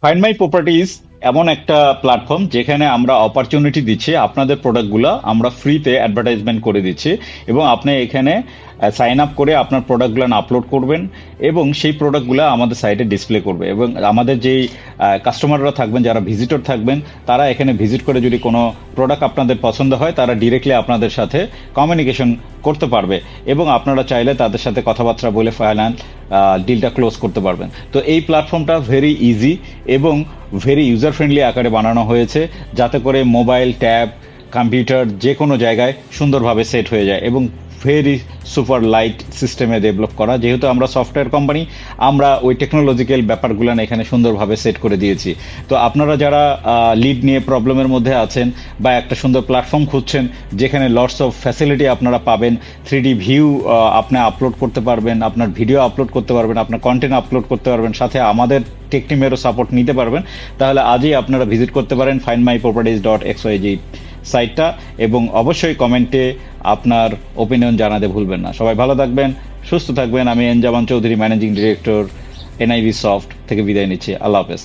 Find my properties এমন একটা platform যেখানে আমরা অপরচুনিটি দিচ্ছি, আপনাদের প্রোডাক্টগুলো আমরা ফ্রিতে অ্যাডভার্টাইজমেন্ট করে দিচ্ছি এবং আপনি এখানে সাইন আপ করে আপনার প্রোডাক্টগুলো আপলোড করবেন এবং সেই প্রোডাক্টগুলো আমাদের সাইটে ডিসপ্লে করবে এবং আমাদের যেই কাস্টমাররা থাকবেন, যারা ভিজিটর থাকবেন, তারা এখানে ভিজিট করে যদি কোনো প্রোডাক্ট আপনাদের পছন্দ হয় তারা ডিরেক্টলি আপনাদের সাথে কমিউনিকেশন করতে পারবে এবং আপনারা চাইলে তাদের সাথে কথাবার্তা বলে ফাইনাল ডিলটা ক্লোজ করতে পারবেন। তো এই প্ল্যাটফর্মটা ভেরি ইজি এবং ভেরি ইউজার ফ্রেন্ডলি আকারে বানানো হয়েছে, যাতে করে মোবাইল, ট্যাব, কম্পিউটার যে কোনো জায়গায় সুন্দরভাবে সেট হয়ে যায় এবং ভেরি সুপার লাইট সিস্টেমে ডেভেলপ করা। যেহেতু আমরা সফটওয়্যার কোম্পানি, আমরা ওই টেকনোলজিক্যাল ব্যাপারগুলো এখানে সুন্দরভাবে সেট করে দিয়েছি। তো আপনারা যারা লিড নিয়ে প্রবলেমের মধ্যে আছেন বা একটা সুন্দর প্ল্যাটফর্ম খুঁজছেন যেখানে লটস অফ ফ্যাসিলিটি আপনারা পাবেন, 3D ভিউ আপনি আপলোড করতে পারবেন, আপনার ভিডিও আপলোড করতে পারবেন, আপনার কন্টেন্ট আপলোড করতে পারবেন, সাথে আমাদের টেক টিমেরও সাপোর্ট নিতে পারবেন, তাহলে আজই আপনারা ভিজিট করতে পারেন findmyproperties.xyz সাইটটা এবং অবশ্যই কমেন্টে আপনার ওপিনিয়ন জানাতে ভুলবেন না। সবাই ভালো থাকবেন, সুস্থ থাকবেন। আমি Enjaman Chowdhury, managing director, NIV soft থেকে বিদায় নিচ্ছি। আল্লাহ হাফেজ।